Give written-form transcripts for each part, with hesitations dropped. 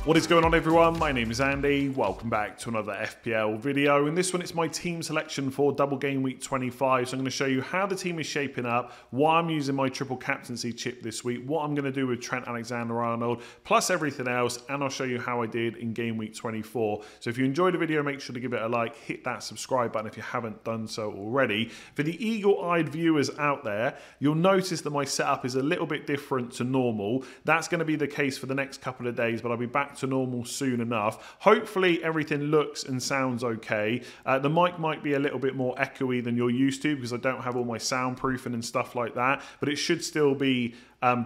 What is going on, everyone? My name is Andy. Welcome back to another FPL video. In this one, it's my team selection for double game week 25. So I'm going to show you how the team is shaping up, why I'm using my triple captaincy chip this week, what I'm going to do with Trent Alexander-Arnold, plus everything else, and I'll show you how I did in game week 24. So if you enjoyed the video, make sure to give it a like, hit that subscribe button if you haven't done so already. For the eagle-eyed viewers out there, you'll notice that my setup is a little bit different to normal. That's going to be the case for the next couple of days, but I'll be back to normal soon enough. Hopefully everything looks and sounds okay. The mic might be a little bit more echoey than you're used to because I don't have all my soundproofing and stuff like that, but it should still be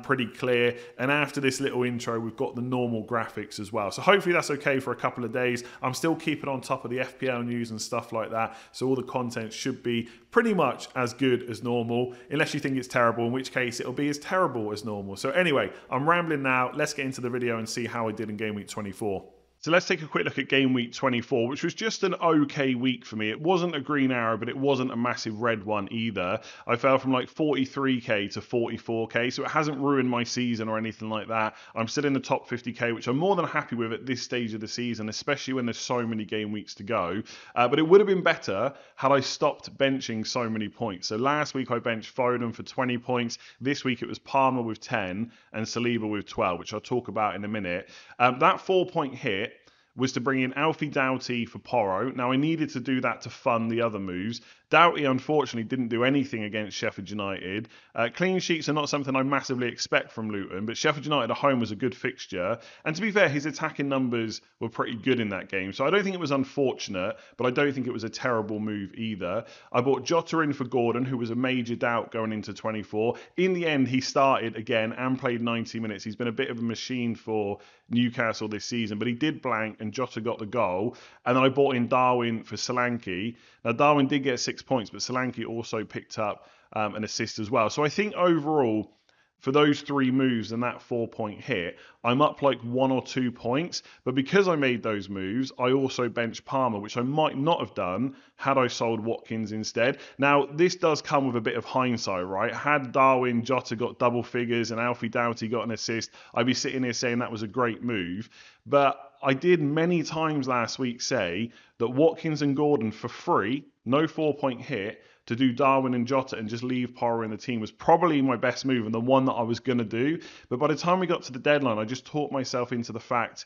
pretty clear. And after this little intro, we've got the normal graphics as well. So hopefully that's okay for a couple of days. I'm still keeping on top of the FPL news and stuff like that. So all the content should be pretty much as good as normal, unless you think it's terrible, in which case it'll be as terrible as normal. So anyway, I'm rambling now. Let's get into the video and see how I did in game week 24. So let's take a quick look at game week 24, which was just an okay week for me. It wasn't a green arrow, but it wasn't a massive red one either. I fell from like 43k to 44k, so it hasn't ruined my season or anything like that. I'm still in the top 50k, which I'm more than happy with at this stage of the season, especially when there's so many game weeks to go. But it would have been better had I stopped benching so many points. So last week I benched Foden for 20 points. This week it was Palmer with 10 and Saliba with 12, which I'll talk about in a minute. That 4-point hit was to bring in Alfie Doughty for Porro. Now, I needed to do that to fund the other moves. Doughty, unfortunately, didn't do anything against Sheffield United. Clean sheets are not something I massively expect from Luton, but Sheffield United at home was a good fixture. And to be fair, his attacking numbers were pretty good in that game. So I don't think it was unfortunate, but I don't think it was a terrible move either. I bought Jota in for Gordon, who was a major doubt going into 24. In the end, he started again and played 90 minutes. He's been a bit of a machine for Newcastle this season, but he did blank and Jota got the goal. And then I bought in Darwin for Solanke. Now, Darwin did get 6 points, but Solanke also picked up an assist as well. So I think overall, for those three moves and that 4-point hit, I'm up like 1 or 2 points. But because I made those moves, I also benched Palmer, which I might not have done had I sold Watkins instead. Now, this does come with a bit of hindsight, right? Had Darwin, Jota got double figures and Alfie Doughty got an assist, I'd be sitting here saying that was a great move. But I did many times last week say that Watkins and Gordon for free, no 4-point hit, to do Darwin and Jota and just leave Porro in the team was probably my best move and the one that I was going to do. But by the time we got to the deadline, I just talked myself into the fact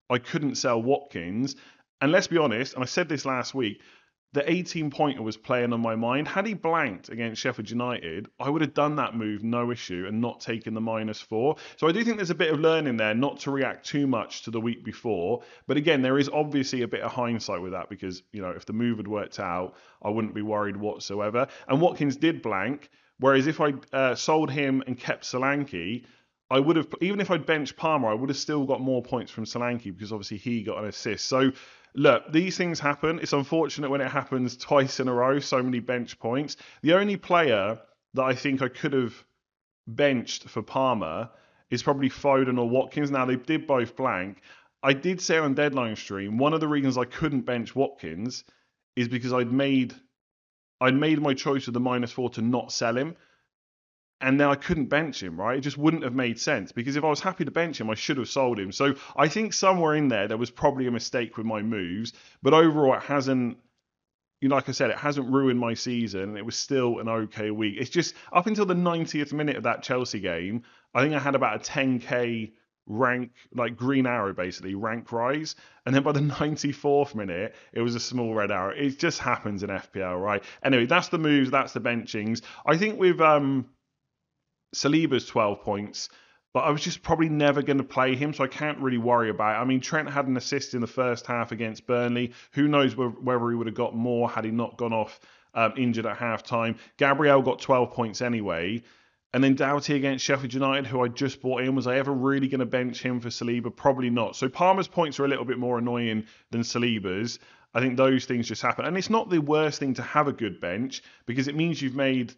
I couldn't sell Watkins. And let's be honest, and I said this last week, the 18-pointer was playing on my mind. Had he blanked against Sheffield United, I would have done that move, no issue, and not taken the -4. So I do think there's a bit of learning there, not to react too much to the week before. But again, there is obviously a bit of hindsight with that because, you know, if the move had worked out, I wouldn't be worried whatsoever. And Watkins did blank, whereas if I sold him and kept Solanke, I would have, even if I'd benched Palmer, I would have still got more points from Solanke because obviously he got an assist. So look, these things happen. It's unfortunate when it happens twice in a row, so many bench points. The only player that I think I could have benched for Palmer is probably Foden or Watkins. Now, they did both blank. I did say on Deadline Stream, one of the reasons I couldn't bench Watkins is because I'd made my choice with the -4 to not sell him. And then I couldn't bench him, right? It just wouldn't have made sense because if I was happy to bench him, I should have sold him. So I think somewhere in there was probably a mistake with my moves. But overall, it hasn't, you know, like I said, it hasn't ruined my season. And it was still an okay week. It's just up until the 90th minute of that Chelsea game, I think I had about a 10k rank, like green arrow basically, rank rise. And then by the 94th minute, it was a small red arrow. It just happens in FPL, right? Anyway, that's the moves, that's the benchings. I think with Saliba's 12 points, but I was just probably never going to play him, so I can't really worry about it. I mean, Trent had an assist in the first half against Burnley. Who knows whether he would have got more had he not gone off injured at half-time. Gabriel got 12 points anyway. And then Doughty against Sheffield United, who I just bought in. Was I ever really going to bench him for Saliba? Probably not. So Palmer's points are a little bit more annoying than Saliba's. I think those things just happen. And it's not the worst thing to have a good bench because it means you've made,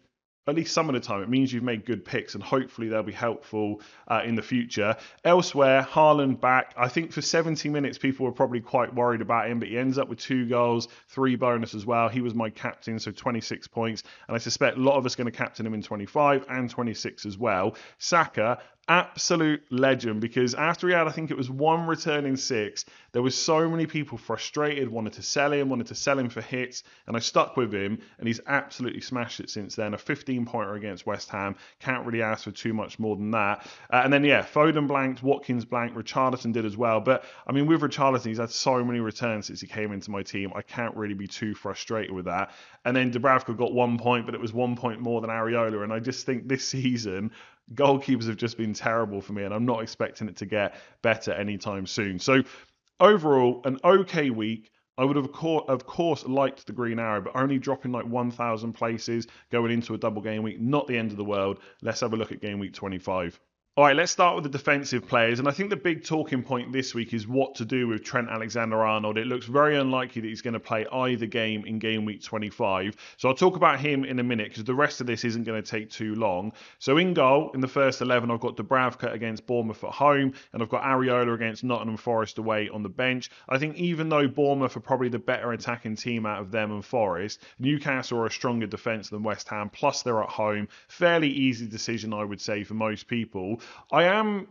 at least some of the time, it means you've made good picks and hopefully they'll be helpful in the future. Elsewhere, Haaland back. I think for 70 minutes, people were probably quite worried about him, but he ends up with 2 goals, 3 bonus as well. He was my captain, so 26 points. And I suspect a lot of us are going to captain him in 25 and 26 as well. Saka, absolute legend, because after he had, I think it was one return in 6, there was so many people frustrated, wanted to sell him for hits, and I stuck with him, and he's absolutely smashed it since then. A 15-pointer against West Ham, can't really ask for too much more than that. And then, yeah, Foden blanked, Watkins blanked, Richarlison did as well. But, I mean, with Richarlison, he's had so many returns since he came into my team, I can't really be too frustrated with that. And then Dubravka got 1 point, but it was 1 point more than Areola, and I just think this season goalkeepers have just been terrible for me, and I'm not expecting it to get better anytime soon. So overall, an okay week. I would have, of course, liked the green arrow, but only dropping like 1,000 places going into a double game week, not the end of the world. Let's have a look at game week 25. All right, let's start with the defensive players. And I think the big talking point this week is what to do with Trent Alexander-Arnold. It looks very unlikely that he's going to play either game in game week 25. So I'll talk about him in a minute, because the rest of this isn't going to take too long. So in goal, in the first 11, I've got Dubravka against Bournemouth at home, and I've got Areola against Nottingham Forest away on the bench. I think even though Bournemouth are probably the better attacking team out of them and Forest, Newcastle are a stronger defence than West Ham, plus they're at home. Fairly easy decision, I would say, for most people. I am,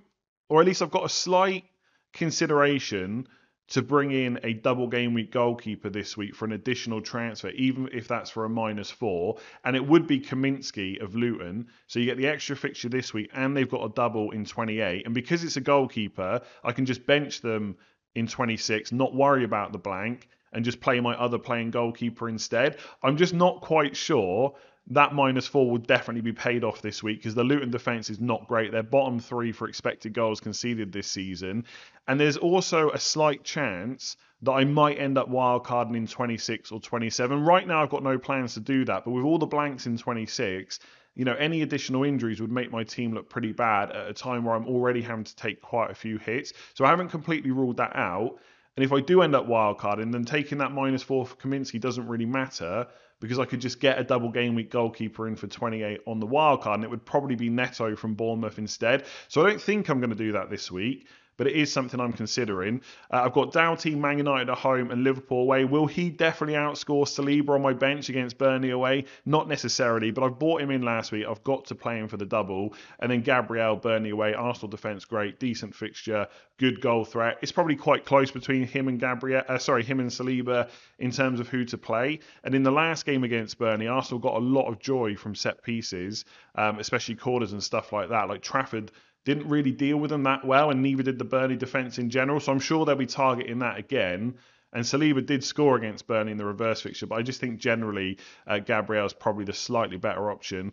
or at least I've got a slight consideration to bring in a double game week goalkeeper this week for an additional transfer, even if that's for a -4. And it would be Kaminsky of Luton. So you get the extra fixture this week, and they've got a double in 28. And because it's a goalkeeper, I can just bench them in 26, not worry about the blank, and just play my other playing goalkeeper instead. I'm just not quite sure that -4 will definitely be paid off this week, because the Luton defence is not great. They're bottom 3 for expected goals conceded this season. And there's also a slight chance that I might end up wildcarding in 26 or 27. Right now, I've got no plans to do that. But with all the blanks in 26, any additional injuries would make my team look pretty bad at a time where I'm already having to take quite a few hits. So I haven't completely ruled that out. And if I do end up wildcarding, then taking that -4 for Kaminsky doesn't really matter, because I could just get a double game week goalkeeper in for 28 on the wildcard, and it would probably be Neto from Bournemouth instead. So I don't think I'm going to do that this week, but it is something I'm considering. I've got Doughty, Man United at home, and Liverpool away. Will he definitely outscore Saliba on my bench against Burnley away? Not necessarily, but I've bought him in last week. I've got to play him for the double. And then Gabriel, Burnley away. Arsenal defence, great. Decent fixture. Good goal threat. It's probably quite close between him and him and Saliba in terms of who to play. And in the last game against Burnley, Arsenal got a lot of joy from set pieces, especially corners and stuff like that. Like Trafford didn't really deal with them that well, and neither did the Burnley defence in general. So I'm sure they'll be targeting that again. And Saliba did score against Burnley in the reverse fixture, but I just think generally Gabriel's probably the slightly better option.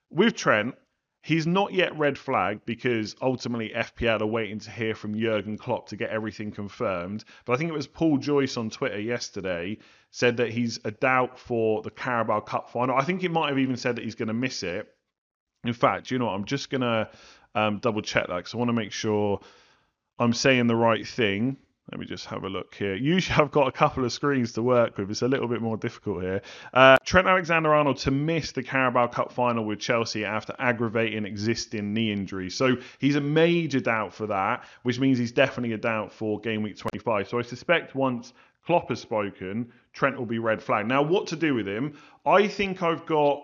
With Trent, he's not yet red flagged, because ultimately FPL are waiting to hear from Jurgen Klopp to get everything confirmed. But I think it was Paul Joyce on Twitter yesterday said that he's a doubt for the Carabao Cup final. I think he might have even said that he's going to miss it. In fact, you know what? I'm just going to double check that, because I want to make sure I'm saying the right thing. Let me just have a look here. Usually I've got a couple of screens to work with. It's a little bit more difficult here. Trent Alexander-Arnold to miss the Carabao Cup final with Chelsea after aggravating existing knee injury. So he's a major doubt for that, which means he's definitely a doubt for game week 25. So I suspect once Klopp has spoken, Trent will be red flag. Now, what to do with him? I think I've got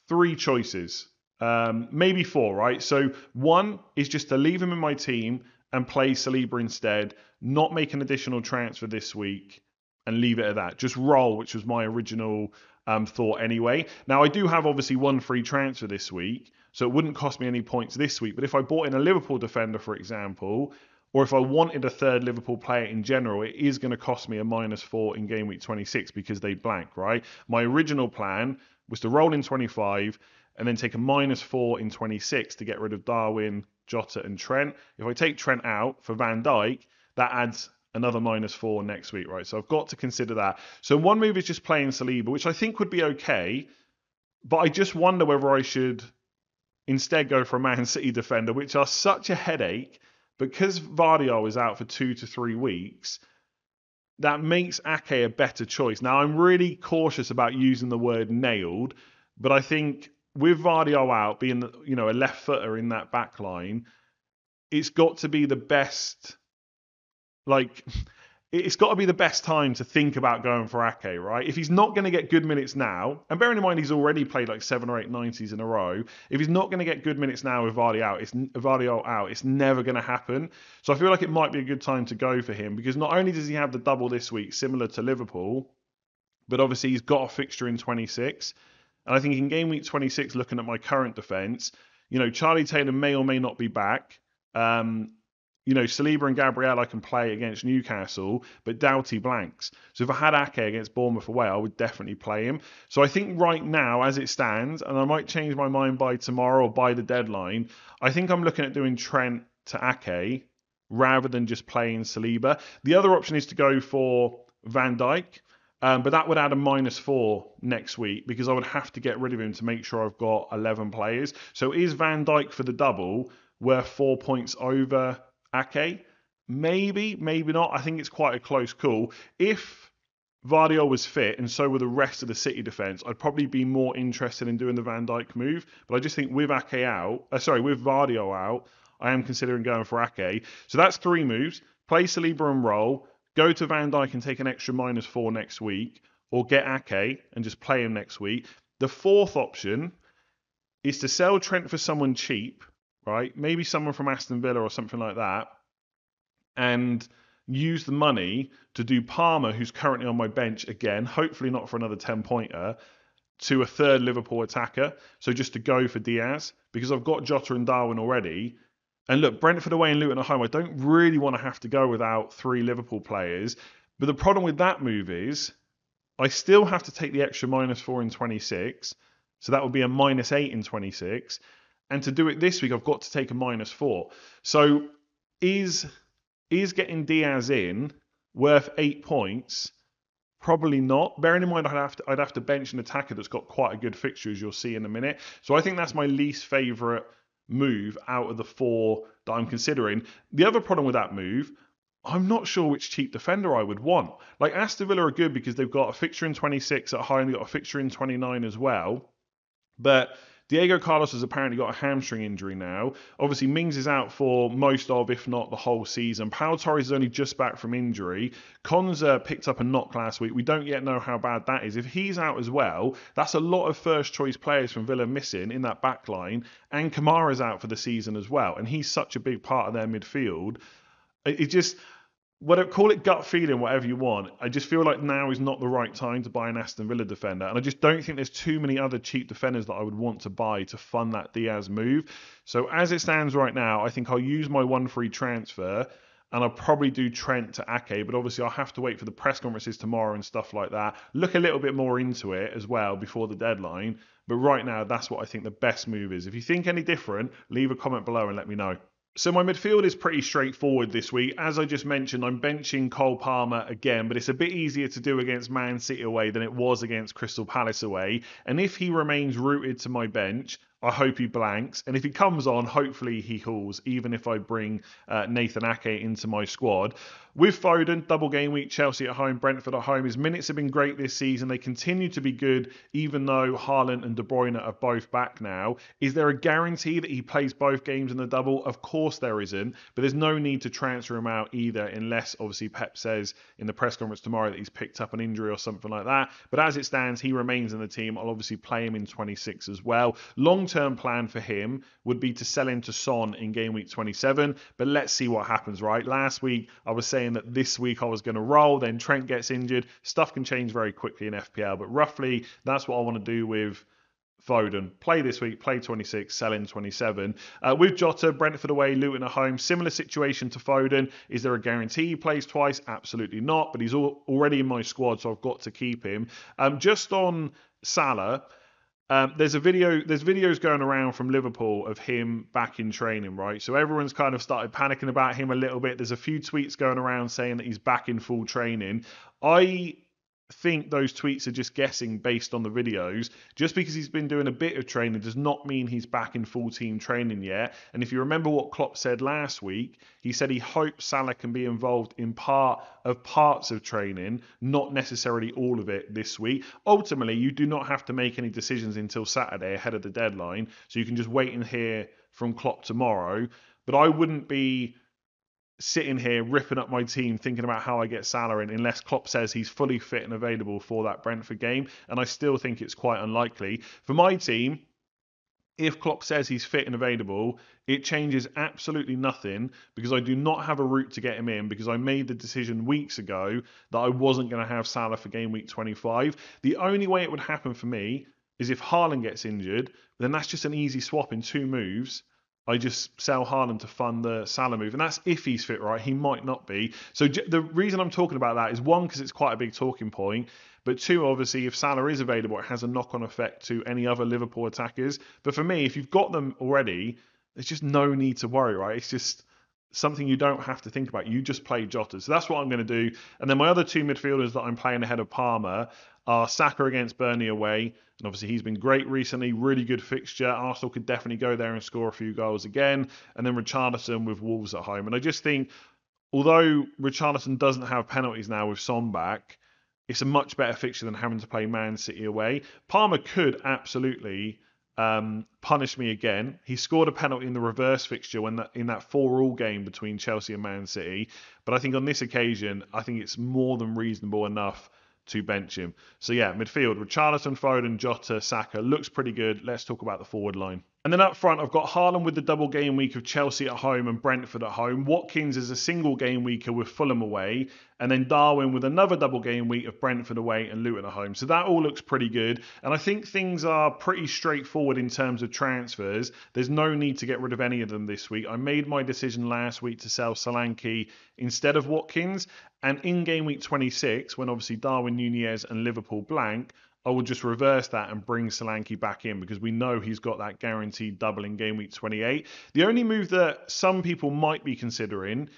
3 choices. Maybe 4, right? So one is just to leave him in my team and play Saliba instead, not make an additional transfer this week, and leave it at that. Just roll, which was my original thought anyway. Now, I do have obviously 1 free transfer this week, so it wouldn't cost me any points this week. But if I bought in a Liverpool defender, for example, or if I wanted a third Liverpool player in general, it is going to cost me a -4 in game week 26 because they blank, right? My original plan was to roll in 25 and then take a -4 in 26 to get rid of Darwin, Jota and Trent. If I take Trent out for Van Dijk, that adds another -4 next week, right? So I've got to consider that. So one move is just playing Saliba, which I think would be okay, but I just wonder whether I should instead go for a Man City defender, which are such a headache. Because Vardy is out for 2 to 3 weeks, that makes Ake a better choice. Now, I'm really cautious about using the word nailed, but I think with Vardy out, being a left footer in that back line, it's got to be the best. Like, it's got to be the best time to think about going for Ake, right? If he's not going to get good minutes now, and bearing in mind he's already played like 7 or 8 90s in a row, if he's not going to get good minutes now with Vardy out, it's never going to happen. So I feel like it might be a good time to go for him, because not only does he have the double this week, similar to Liverpool, but obviously he's got a fixture in 26. And I think in game week 26, looking at my current defence, Charlie Taylor may or may not be back. Saliba and Gabriel I can play against Newcastle, but Doughty blanks. So if I had Ake against Bournemouth away, I would definitely play him. So I think right now, as it stands, and I might change my mind by tomorrow or by the deadline, I think I'm looking at doing Trent to Ake rather than just playing Saliba. The other option is to go for Van Dijk. But that would add a -4 next week, because I would have to get rid of him to make sure I've got 11 players. So is Van Dijk for the double worth 4 points over Ake? Maybe, maybe not. I think it's quite a close call. If Vardy was fit and so were the rest of the City defence, I'd probably be more interested in doing the Van Dijk move. But I just think with with Vardy out, I am considering going for Ake. So that's 3 moves. Play Saliba and roll. Go to Van Dijk and take an extra -4 next week, or get Ake and just play him next week. The fourth option is to sell Trent for someone cheap, right? Maybe someone from Aston Villa or something like that, and use the money to do Palmer, who's currently on my bench again, hopefully not for another 10-pointer, to a third Liverpool attacker. So just to go for Diaz, because I've got Jota and Darwin already. And look, Brentford away and Luton at home, I don't really want to have to go without 3 Liverpool players. But the problem with that move is I still have to take the extra -4 in 26. So that would be a -8 in 26. And to do it this week, I've got to take a -4. So is getting Diaz in worth 8 points? Probably not. Bearing in mind I'd have to bench an attacker that's got quite a good fixture, as you'll see in a minute. So I think that's my least favourite move out of the 4 that I'm considering. The other problem with that move, I'm not sure which cheap defender I would want. Like, Aston Villa are good because they've got a fixture in 26 at home, they've got a fixture in 29 as well. But Diego Carlos has apparently got a hamstring injury now. Obviously, Mings is out for most of, if not the whole season. Pau Torres is only just back from injury. Konza picked up a knock last week. We don't yet know how bad that is. If he's out as well, that's a lot of first-choice players from Villa missing in that back line. And Kamara's out for the season as well. And he's such a big part of their midfield. It just... call it gut feeling, whatever you want. I just feel like now is not the right time to buy an Aston Villa defender. And I just don't think there's too many other cheap defenders that I would want to buy to fund that Diaz move. So as it stands right now, I think I'll use my 1 free transfer and I'll probably do Trent to Ake. But obviously I'll have to wait for the press conferences tomorrow and stuff like that. Look a little bit more into it as well before the deadline. But right now, that's what I think the best move is. If you think any different, leave a comment below and let me know. So my midfield is pretty straightforward this week. As I just mentioned, I'm benching Cole Palmer again, but it's a bit easier to do against Man City away than it was against Crystal Palace away. And if he remains rooted to my bench, I hope he blanks. And if he comes on, hopefully he hauls, even if I bring Nathan Ake into my squad. With Foden, double game week, Chelsea at home, Brentford at home. His minutes have been great this season. They continue to be good, even though Haaland and De Bruyne are both back now. Is there a guarantee that he plays both games in the double? Of course there isn't, but there's no need to transfer him out either, unless obviously Pep says in the press conference tomorrow that he's picked up an injury or something like that. But as it stands, he remains in the team. I'll obviously play him in 26 as well. Long-term plan for him would be to sell him to Son in game week 27, but let's see what happens, right? Last week I was saying that this week I was going to roll, then Trent gets injured. Stuff can change very quickly in FPL, but roughly that's what I want to do with Foden. Play this week, play 26, sell in 27. With Jota, Brentford away, Luton at home. Similar situation to Foden. Is there a guarantee he plays twice? Absolutely not, but he's already in my squad, so I've got to keep him. Just on Salah, there's videos going around from Liverpool of him back in training, right? So everyone's kind of started panicking about him a little bit. There's a few tweets going around saying that he's back in full training. I think those tweets are just guessing based on the videos. Just because he's been doing a bit of training does not mean he's back in full team training yet. And if you remember what Klopp said last week, he said he hopes Salah can be involved in parts of training, not necessarily all of it this week. Ultimately, you do not have to make any decisions until Saturday ahead of the deadline, so you can just wait and hear from Klopp tomorrow. But I wouldn't be sitting here ripping up my team thinking about how I get Salah in unless Klopp says he's fully fit and available for that Brentford game, and I still think it's quite unlikely. For my team, if Klopp says he's fit and available, it changes absolutely nothing because I do not have a route to get him in because I made the decision weeks ago that I wasn't going to have Salah for game week 25. The only way it would happen for me is if Haaland gets injured, then that's just an easy swap in 2 moves. I just sell Haaland to fund the Salah move. And that's if he's fit, right? He might not be. So the reason I'm talking about that is, one, because it's quite a big talking point. But two, obviously, if Salah is available, it has a knock-on effect to any other Liverpool attackers. But for me, if you've got them already, there's just no need to worry, right? It's just something you don't have to think about. You just play Jota. So that's what I'm going to do. And then my other 2 midfielders that I'm playing ahead of Palmer are Saka against Burnley away. And obviously he's been great recently, really good fixture. Arsenal could definitely go there and score a few goals again. And then Richarlison with Wolves at home. And I just think, although Richarlison doesn't have penalties now with Son back, it's a much better fixture than having to play Man City away. Palmer could absolutely punish me again. He scored a penalty in the reverse fixture in that 4-4 game between Chelsea and Man City. But I think on this occasion, I think it's more than reasonable enough to bench him. So yeah, midfield, Richarlison, Foden, Jota, Saka, looks pretty good. Let's talk about the forward line. And then up front, I've got Haaland with the double game week of Chelsea at home and Brentford at home. Watkins is a single game weeker with Fulham away. And then Darwin with another double game week of Brentford away and Luton at home. So that all looks pretty good. And I think things are pretty straightforward in terms of transfers. There's no need to get rid of any of them this week. I made my decision last week to sell Solanke instead of Watkins. And in game week 26, when obviously Darwin, Nunez and Liverpool blank, I will just reverse that and bring Solanke back in because we know he's got that guaranteed double in game week 28. The only move that some people might be considering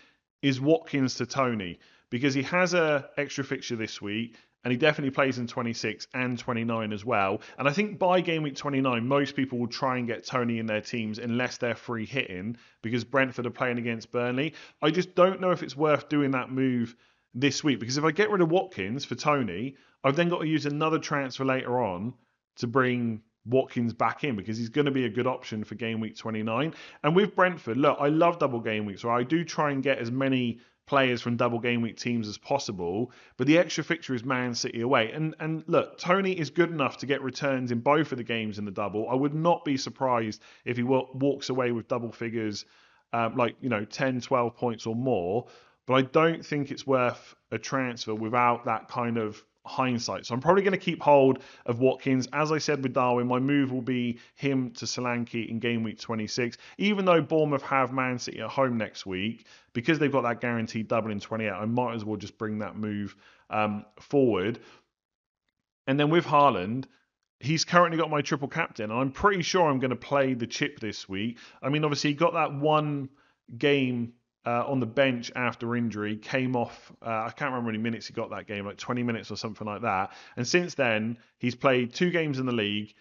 is Watkins to Tony because he has an extra fixture this week and he definitely plays in 26 and 29 as well. And I think by game week 29, most people will try and get Tony in their teams unless they're free hitting because Brentford are playing against Burnley. I just don't know if it's worth doing that move this week because if I get rid of Watkins for Tony, I've then got to use another transfer later on to bring Watkins back in because he's going to be a good option for game week 29. And with Brentford, look, I love double game weeks, so I do try and get as many players from double game week teams as possible, but the extra fixture is Man City away. And look, Tony is good enough to get returns in both of the games in the double. I would not be surprised if he walks away with double figures, 10, 12 points or more. But I don't think it's worth a transfer without that kind of hindsight. So I'm probably going to keep hold of Watkins. As I said with Darwin, my move will be him to Solanke in game week 26. Even though Bournemouth have Man City at home next week, because they've got that guaranteed double in 28, I might as well just bring that move forward. And then with Haaland, he's currently got my triple captain. And I'm pretty sure I'm going to play the chip this week. I mean, obviously, he got that one game on the bench after injury, came off, I can't remember how many minutes he got that game, like 20 minutes or something like that. And since then, he's played 2 games in the league,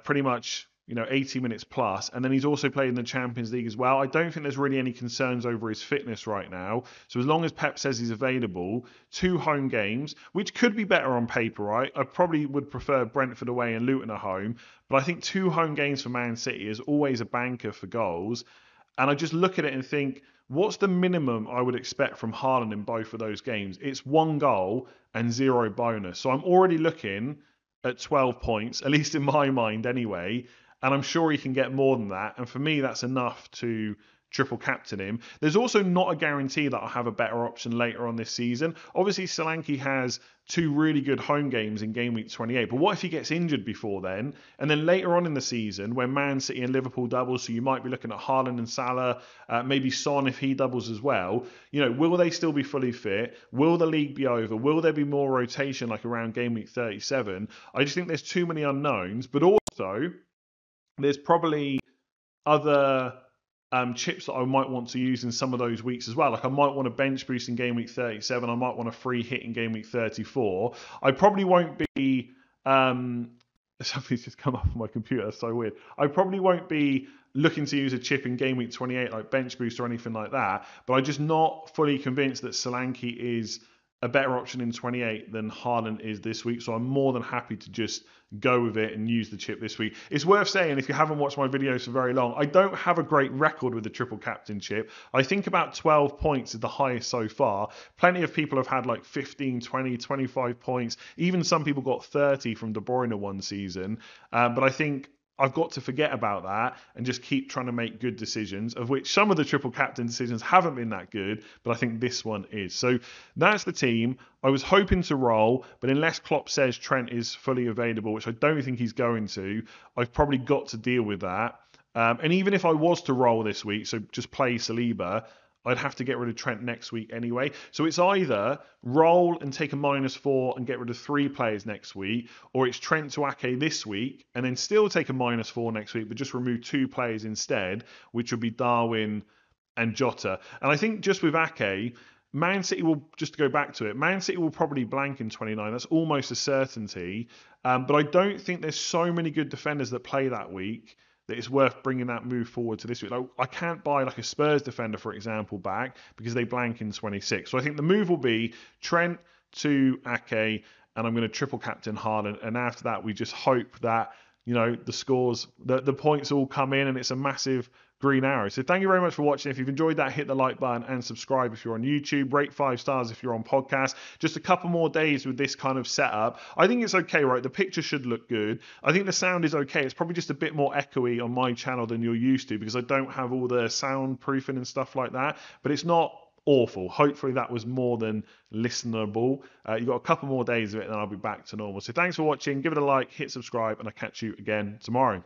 pretty much 80 minutes plus. And then he's also played in the Champions League as well. I don't think there's really any concerns over his fitness right now. So as long as Pep says he's available, 2 home games, which could be better on paper, right? I probably would prefer Brentford away and Luton at home. But I think 2 home games for Man City is always a banker for goals. And I just look at it and think, what's the minimum I would expect from Haaland in both of those games? It's 1 goal and 0 bonus. So I'm already looking at 12 points, at least in my mind anyway. And I'm sure he can get more than that. And for me, that's enough to triple captain him. There's also not a guarantee that I'll have a better option later on this season. Obviously, Solanke has 2 really good home games in game week 28. But what if he gets injured before then? And then later on in the season, when Man City and Liverpool double, so you might be looking at Haaland and Salah, maybe Son if he doubles as well. Will they still be fully fit? Will the league be over? Will there be more rotation like around game week 37? I just think there's too many unknowns. But also, there's probably other chips that I might want to use in some of those weeks as well. Like I might want a bench boost in game week 37. I might want a free hit in game week 34. I probably won't be... something's just come up on my computer. That's so weird. I probably won't be looking to use a chip in game week 28 like bench boost or anything like that. But I'm just not fully convinced that Solanke is a better option in 28 than Haaland is this week, so I'm more than happy to just go with it and use the chip this week. It's worth saying, if you haven't watched my videos for very long, I don't have a great record with the triple captain chip. I think about 12 points is the highest so far. Plenty of people have had like 15, 20, 25 points. Even some people got 30 from De Bruyne one season. But I think I've got to forget about that and just keep trying to make good decisions, of which some of the triple captain decisions haven't been that good, but I think this one is. So that's the team. I was hoping to roll, but unless Klopp says Trent is fully available, which I don't think he's going to, I've probably got to deal with that. And even if I was to roll this week, so just play Saliba, I'd have to get rid of Trent next week anyway. So it's either roll and take a -4 and get rid of 3 players next week, or it's Trent to Ake this week and then still take a -4 next week, but just remove 2 players instead, which would be Darwin and Jota. And I think just with Ake, Man City will, just to go back to it, Man City will probably blank in 29. That's almost a certainty. But I don't think there's so many good defenders that play that week that it's worth bringing that move forward to this week. Like, I can't buy like a Spurs defender, for example, back because they blank in 26. So I think the move will be Trent to Ake, and I'm going to triple captain Haaland. And after that, we just hope that, you know, the scores, the points all come in and it's a massive green arrow. So thank you very much for watching. If you've enjoyed that, hit the like button and subscribe if you're on YouTube. Rate 5 stars if you're on podcast. Just a couple more days with this kind of setup. I think it's okay, right? The picture should look good. I think the sound is okay. It's probably just a bit more echoey on my channel than you're used to because I don't have all the soundproofing and stuff like that. But it's not awful. Hopefully that was more than listenable. You've got a couple more days of it and then I'll be back to normal. So thanks for watching. Give it a like, hit subscribe, and I'll catch you again tomorrow.